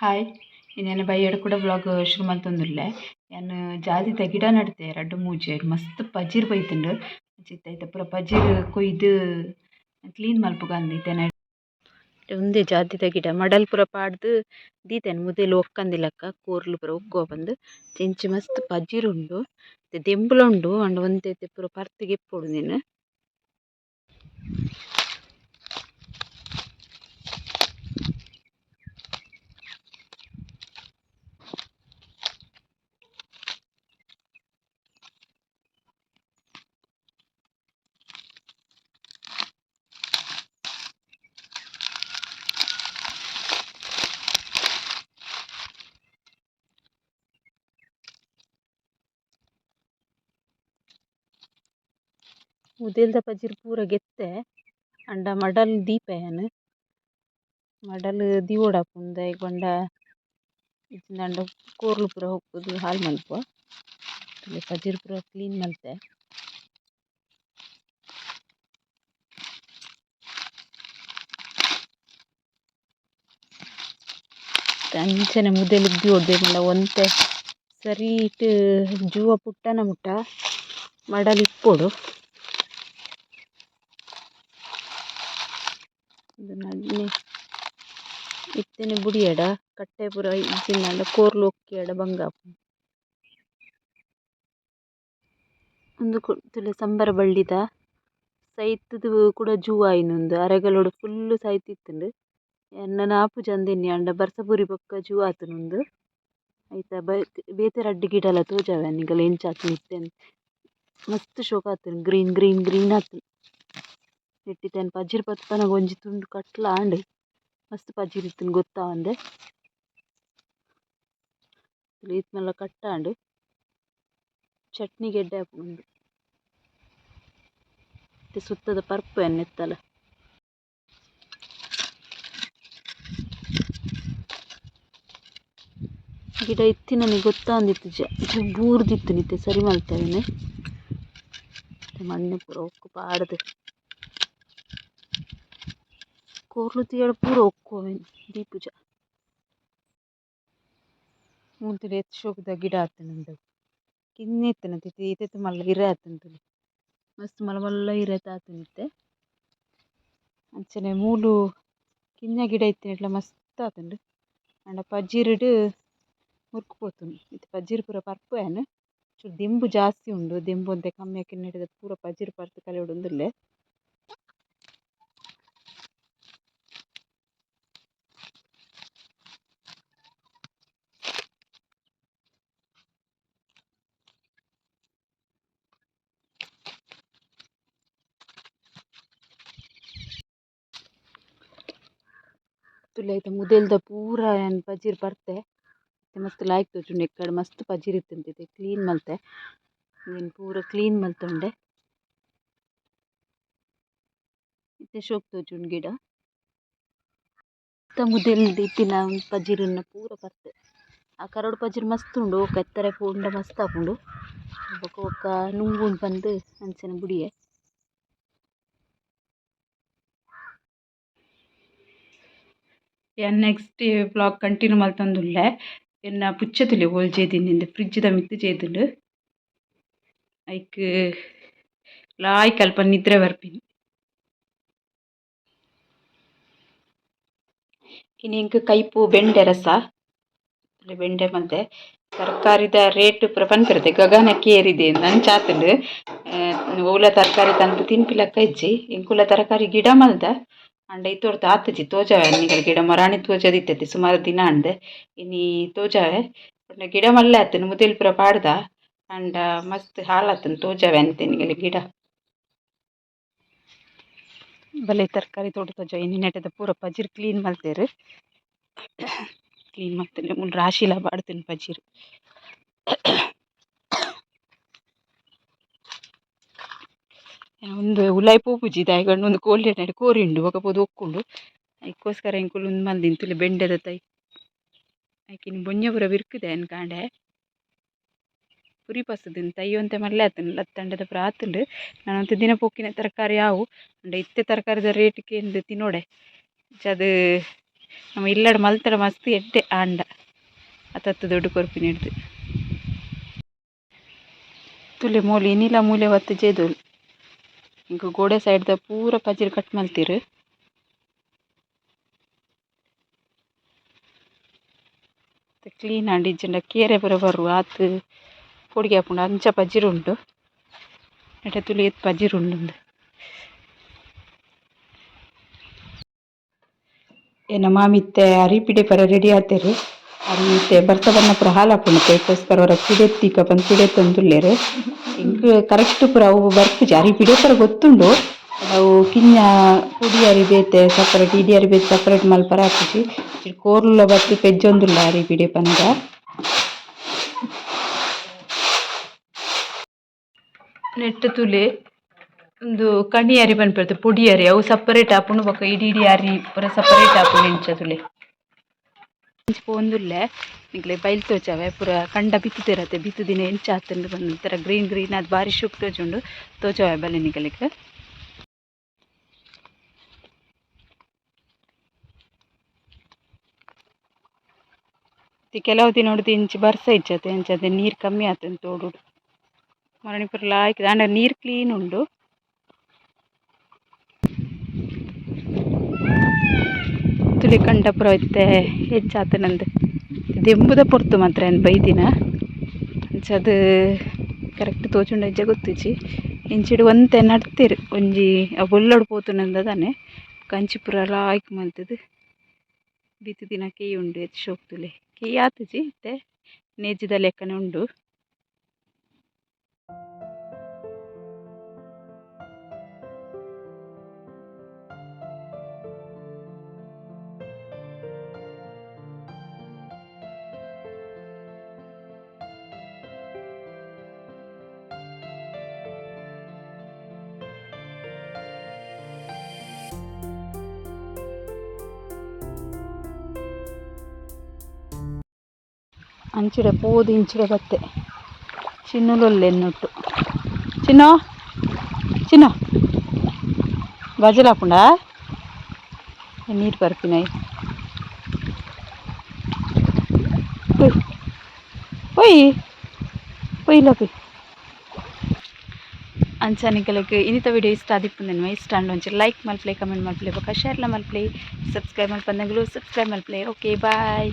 Hi ಇನ್ನೇನು ಬೈಯಡ್ ಕೂಡ blog ಶುರು ಮಲ್ತೊಂದುಲ್ಲೆ ಯಾನ್ ಜಾಜಿದ ಗಿಡ ನಡ್ತೆ ರಡ್ಡ್ ಮೂಜಿ ಮಸ್ತ್ ಪಜಿರ್ ಬೈತುಂಡು ಚಿತ್ತಾಯ್ತ ಪೂರ ಪಜಿರ್ ಕೊಯ್ದು ಕ್ಲೀನ್ ಮಲ್ಪುಗಂದ್ ಇತ್ತೆನೆ ಉಂದೇ ಜಾಜಿದ ಗಿಡ ಮಡಲ್ ಪೂರ ಪಾಡ್ದ್ ದೀತೆನೆ ಮುದೆಲ್ ಒಕ್ಕಂದಿಲಕ ಕೋರ್ಲು ಪೂರ ಒಕ್ಕುವ ಪಂದ್ ಎಂಚ ಮಸ್ತ್ ಪಜಿರ್ ಉಂಡು ದೆಂಬುಲ ಉಂಡು ಆಂಡ ಒಂತೆ ಪೂರ ಪರ್ತ್ ಗೆಪ್ಪೊಡು ಉಂದೆನ್ ಮುದೆಲ್ದ ಪಜಿರ್ ಪೂರ ಗೆತ್ತೆ ಅಂಡ ಮಡಲ್ ದೀಪೆಯನ್ ಮಡಲ್ ದಿವೊಡಾಪುಂಡು ದಾಯೆ ಪಂಡ ಇಜ್ಜಿಂಡ ಕೋರ್ಲು ಪೂರ ಹೊಕ್ಕುದು ಹಾಲ್ ಮಲ್ಪುವ ಪಜಿರ್ ಪೂರ ಕ್ಲೀನ್ ಮಲ್ತೆ ಅಂಚನೆ ಮುದೆಲ್ ಇದ್ದಿವೊಡು ದೇಪಂಡ ಒಂತೆ ಸರೀಟ್ ಜೂವ ಪುಟ್ಟನ ಮುಟ್ಟ ಮಡಲ್ ಇಪ್ಪೊಡು ನನ್ನೆ ಇತ್ತೆನೆ ಬುಡಿಯಡ ಕಟ್ಟೆ ಪೂರ ಇಜ್ಜಿಂಡ ಕೋರ್ಲು ಒಕ್ಕಿಯಡ ಬಂಗಾಪುಂಡು ಉಂದು ತುಲೆ ಸಂಬರ ಬಳ್ಳಿದ ಸೈತುದು ಕೂಡ ಜೂವ ಆಯಿನುಂಡು ಅರೆಗಲೋಡು ಫುಲ್ಲ್ ಸೈತಿತ್ತುಂಡು ಎನ್ನ ನಾಪುಜಿ ಅಂದೆನ್ನಿ ಆಂಡ ಬರ್ಸಪೂರಿ ಬೊಕ್ಕ ಜೂವ ಆತುಂಡು ಐತ ಬೇತೆ ರಡ್ಡ್ ಗಿಡಲ ತೋಜಾವೆ ನಿಕುಲು ಎಂಚಾತಿನ ಇತ್ತೆಂದು ಮಸ್ತ್ ಶೋಕ ಆತುಂಡು ಗ್ರೀನ್ ಗ್ರೀನ್ ಗ್ರೀನ್ ಆತುಂಡು ನೆಟ್ಟಿತೆನ್ ಪಜಿರ್ ಪತ್ಪನಗ ಒಂಜಿ ತುಂಡು ಕಟ್ಲಾಂಡ್ ಮಸ್ತ್ ಪಜಿರ್ ಇತ್ತುಂಡು ಗೊತ್ತಾವಂದೆ ಈತ್ ಮಲ್ಲ ಕಟ್ಟಾಂಡ್ ಚಟ್ನಿ ಗೆಡ್ಡೆ ಆಪುಂಡು ಸುತ್ತದ ಪರ್ಪು ಎನ್ನೆತ್ತಲ ಗಿಡ ಇತ್ತಿನನಿ ಗೊತ್ತಾಂದಿತ್ತು ಬೂರ್ದಿತ್ತು ನಿತ್ತೆ ಸರಿ ಮಲ್ತೇನೆ ಮಣ್ಣು ಪೂರ ಒಕ್ಕು ಪಾಡ್ದು ಕೋರ್ಲು ತಿಯಡ ಪೂರ ಒಕ್ಕುವೆನ್ ದೀಪುಜ ಮೂಂತುಡು ಎತ್ತು ಶೋಕುದ ಗಿಡ ಆತುಂಡು ಕಿನ್ನೆ ಇತ್ತುನ ಇತ್ತೆತ್ತ ಮಲ್ಲ ಇರೆ ಆತುಂಡು ಮಸ್ತ್ ಮಲ್ಲ ಮಲ್ಲ ಇರೆ ಆತುಂಡಿತ್ತೆ ಅಂಚನೆ ಮೂಲು ಕಿನ್ನ ಗಿಡ ಇತ್ತಿನಟ್ಲ ಮಸ್ತ್ ಆತುಂಡು ಆಂಡ ಪಜಿರ್ಡ್ ಮುರ್ಕು ಪೋತುಂಡು ಇತ್ತೆ ಪಜಿರ್ ಪೂರ ಪರ್ಪೆಯನ್ ಚೂರು ದೆಂಬು ಜಾಸ್ತಿ ಉಂಡು ದೆಂಬು ಒಂತೆ ಕಮ್ಮಿ ಆಕಿನ್ನಟಿದ ಪೂರ ಪಜಿರ್ ಪರ್ತ್ ಕಲೆಯೋಡು ಉಂದುಲ್ಲೆ ತುಲೆ ಐತ ಮುದೆಲ್ದ ಪೂರ ಯಾನ್ ಪಜಿರ್ ಪರ್ತೆ ಮಸ್ತ್ ಲಾಯ್ಕ್ ತೋಜುಂಡು ಎಕ್ಕಡ ಮಸ್ತ್ ಪಜಿರ್ ಇತ್ತುಂಡು ಕ್ಲೀನ್ ಮಲ್ತೆ ನೀನು ಪೂರ ಕ್ಲೀನ್ ಮಲ್ತೊಂಡೆ ಇತ್ತೆ ಶೋಕ್ ತೋಜುಂಡು ಗಿಡ ಮುದೆಲ್ದ ಇತ್ತಿನ ಪಜಿರನ್ನ ಪೂರ ಪರ್ತೆ ಆ ಕರಡು ಪಜಿರ್ ಮಸ್ತ್ ಉಂಡು ಒಕ್ಕ ಎತ್ತರೆ ಪೋಂಡ ಮಸ್ತ್ ಆಪುಂಡು ಬೊಕ ಒಕ್ಕ ನುಂಗುಂಡು ಪಂದ್ ಅಂಚನೆ ಬುಡಿಯೆ ನೆಕ್ಸ್ಟ್ ಬ್ಲಾಗ್ ಕಂಟಿನ್ಯೂ ಮಲ್ತೊಂದುಲ್ಲೆ ಎನ್ನ ಪುಚ್ಚ ತುಲೆ ಓಲ್ ಜೇದಿನಿಂದ ಫ್ರಿಡ್ಜ್ ದ ಮಿತ್ತ್ ಜೇದುಂಡು ಐಕ್ ಲಾಯ್ಕ್ ಅಲ್ಪ ನಿದ್ರೆ ಬರ್ಪಿನಿ ಇನಿ ಎಂಕ್ ಕೈಪು ಬೆಂಡೆ ರಸ ಬೆಂಡೆ ಮಲ್ತೆ ತರಕಾರಿದ ರೇಟ್ ಪೂರ ಪನ್ಪೆರ್ತೆ ಗಗನಕ್ಕೆ ಏರಿದೆ ಅಂಚಾತುಂಡು ಓಲ ತರಕಾರಿ ತಂತು ತಿನ್ಪಿಲಕ ಇಜ್ಜಿ ಎಂಕುಲ ತರಕಾರಿ ಗಿಡ ಮಲ್ದ ಆಂಡ ಇತ್ತೊರ್ತು ಆತಿಜಿ ತೋಜಾವೆ ನಿಕುಲು ಗಿಡ ಮೊರಾಣಿ ತೋಜದಿತ್ತೆತೆ ಸುಮಾರು ದಿನ ಆಂಡ್ ಇನಿ ತೋಜಾವೆ ಗಿಡ ಮಲ್ಲ ಆತುಂಡು ಮುದೆಲ್ ಪೂರ ಪಾಡ್ದ ಆಂಡ ಮಸ್ತ್ ಹಾಳಾತುಂಡು ತೋಜಾವೆ ಅಂತೆನಿಕುಲು ಗಿಡ ಬಲೆ ತರಕಾರಿ ತೋಟ ತೋಜಾವೆ ಇನಿ ನೆಟದ ಪೂರ ಪಜಿರ್ ಕ್ಲೀನ್ ಮಲ್ತೆರ್ ಕ್ಲೀನ್ ಮಲ್ತುಂಡು ಮೂಲು ರಾಶಿಲ ಪಾಡ್ದುಂಡು ಪಜಿರ್ ಒಂದು ಉಲಾಯಿ ಪೋಪುಜಿ ದಾಯೆಗಂಡ ಒಂದು ಕೋಲ್ಡ್ ಕೋರಿ ಉಂಡು ಬೊಕ ಪೋದು ಒಕ್ಕುಂಡು ಐಕ್ಕೋಸ್ಕರ ಎಂಕುಲು ಉಂದು ಮಲ್ದಿನಿ ತುಲೆ ಬೆಂಡೆದ ತೈ ಐಕಿನಿ ಬೊಂಜ ಪೂರ ಬಿರ್ಕುದೆ ಅನ್ಕಾಂಡೆ ಪುರಿ ಪಸುದಿನ ತೈ ಒಂತೆ ಮಲ್ಲೆ ಆತುಂಡು ಲತ್ತಂಡದ ಪೂರ ಆತುಂಡು ನಾನು ಒಂತೆ ದಿನ ಪೊಕ್ಕಿನ ತರಕಾರಿ ಆವು ಅಂಡ ಇತ್ತೆ ತರಕಾರಿದ ರೇಟ್ಗೆ ಎಂದು ತಿನ್ನೋಡೆ ಅದು ನಮ್ಮ ಇಲ್ಲಡ ಮಲ್ತಡ ಮಸ್ತ್ ಎಡ್ಡೆ ಆಂಡ ಅತ್ತತ್ತು ದೊಡ್ಡ ಕೊರ್ಪಿನ ಹಿಡ್ದು ತುಲೆ ಮೂಲೆ ಇನ್ನಿಲ ಮೂಲೆ ಹೊತ್ತು ಜೇದೋಲು ಇಂಕ ಗೋಡೆ ಸೈಡ್ದ ಪೂರ ಪಜಿರು ಕಟ್ ಮಲ್ತಿರು ಕ್ಲೀನ್ ಆಂಡ್ ಇಜ್ಜಂಡ ಕೇರೆ ಪೂರ ಬರು ಆತು ಪೊಡಿಗೆ ಹಾಪುಂಡು ಅಂಚ ಪಜಿರು ಉಂಟು ನೆಟ ತುಲೆ ಎತ್ತು ಪಜಿರು ಉಂಡು ಏನ ಮಾಮಿತ್ತೆ ಅರಿಪಿಡೆ ಪರ ರೆಡಿ ಆತೇರು ಅರಿತೆ ಬರ್ತ ಬನ್ನ ಪುರ ಹಾಲಾಪುಂಡು ಅದಕ್ಕೋಸ್ಕರ ಅವರ ಪಿಡೆತ್ತಿಕ ಬಂದು ಪಿಡೆ ತಂದುಲ್ಲೇರು ಇಂಕ ಕರೆಕ್ಟ್ ಪುರ ಅವು ಬರ್ಪುಜಿ ಅರಿಪಿಡೆ ಪರ ಗೊತ್ತುಂಡು ಅವು ಕಿನ್ನ ಪುಡಿ ಅರಿ ಬೇತೆ ಸಪರೇಟ್ ಇಡಿ ಅರಿ ಬೇತೆ ಸಪರೇಟ್ ಮಲ್ಪರ ಹಾಕುಜಿ ಕೋರ್ಲ ಬತ್ತಿ ಪೆಜ್ಜೊಂದುಲ್ಲ ಅರಿಪಿಡೆ ಪಂದ ನೆಟ್ಟ ತುಲೆ ಒಂದು ಕಣಿ ಅರಿ ಪನ್ಪರ್ತೆ ಪುಡಿ ಅರಿ ಅವು ಸಪರೇಟ್ ಹಾಪುಂಡು ಬೊಕ ಇಡಿ ಇಡಿ ಅರಿ ಪೂರ ಸಪರೇಟ್ ಹಾಪುಂಡು ಇಂಚ ತುಲೆ ಪೋಂದುಲ್ಲೆ ನಿಕ್ಲೆ ಬೈಲ್ ತೋಜಾವೆ ಪೂರ ಕಂಡ ಬಿತ್ತುದಿರತ್ತೆ ಬಿತ್ತು ದಿನ ಎಂಚ ಆತಂದು ಬಂದು ಥರ ಗ್ರೀನ್ ಗ್ರೀನ್ ಅದು ಭಾರಿ ಶುಕ್ ತೋಜುಂಡು ತೋಜಾವೆ ಬಲೆ ನಿಕಲಿಕ್ಕೆ ಕೆಲವು ದಿನ ನೋಡಿದ ಇಂಚು ಬರ್ಸ ಇಜ್ಜತೆ ಇಂಚದೆ ನೀರು ಕಮ್ಮಿ ಆತಂದು ತೋಡು ಮರಣಿ ಪೂರ ಲಾಯ್ಕ್ ಅಂಡ ನೀರು ಕ್ಲೀನ್ ಉಂಡು ತುಳಿ ಕಂಡ ಪುರ ಇತ್ತೆ ಹೆಚ್ಚಾತನಂದು ದೆಂಬುದ ಪೊರ್ತು ಮಾತ್ರ ಏನು ಬೈದಿನ ಅಂಚದು ಕರೆಕ್ಟ್ ತೋಚುಂಡ ಇಜ್ಜ ಗೊತ್ತಿಜ್ಜಿ ಇಂಚಿಡು ಒಂತೆ ನಡ್ತೇರು ಒಂಜಿ ಆ ಬೊಲ್ಲೋಡು ಪೋತುನಂದದಾನೆ ಕಂಚಿ ಪುರ ಲಾಯ್ಕ್ ಮಲ್ತದು ಬಿತ್ತು ದಿನ ಕೇಯಿ ಉಂಡು ಎತ್ತು ಶೋಕ್ತುಲೆ ಕೇಯಿ ಆತುಜಿ ಇತ್ತೆ ನೇಜಿದ ಲೆಕ್ಕನೆ ಉಂಡು ಅಂಚಿಡೆ ಪೋದು ಇಂಚಿಡೆ ಬತ್ತೆ ಚಿನ್ನುಲೊಲ್ಲೆನ್ನೊಟ್ಟು ಚಿನ್ನೋ ಚಿನ್ನೋ ಬಜಲಾಪುಂಡ ನೀರು ಬರ್ಪಿನಾಯಿ ಪೊಯ್ ಪೊಯ್ಲ ಪೊಯ್ ಅಂಚಾನಿಕಲಕ್ಕೆ ಇನ್ನಿತ ವಿಡಿಯೋ ಇಷ್ಟ ಆದಿಪ್ಪುಂದೆನು ಇಷ್ಟ ಅಂಡ್ ಒಂಚೂರು ಲೈಕ್ ಮಲ್ಪ್ಲೆ ಕಮೆಂಟ್ ಮಲ್ಪ್ಲೆ ಬೊಕ ಶೇರ್ಲ ಮಲ್ಪ್ಲೆ ಸಬ್ಸ್ಕ್ರೈಬ್ ಮಲ್ಪಂದಂಗಲು ಸಬ್ಸ್ಕ್ರೈಬ್ ಮಲ್ಪ್ಲೆ ಓಕೆ ಬಾಯ್.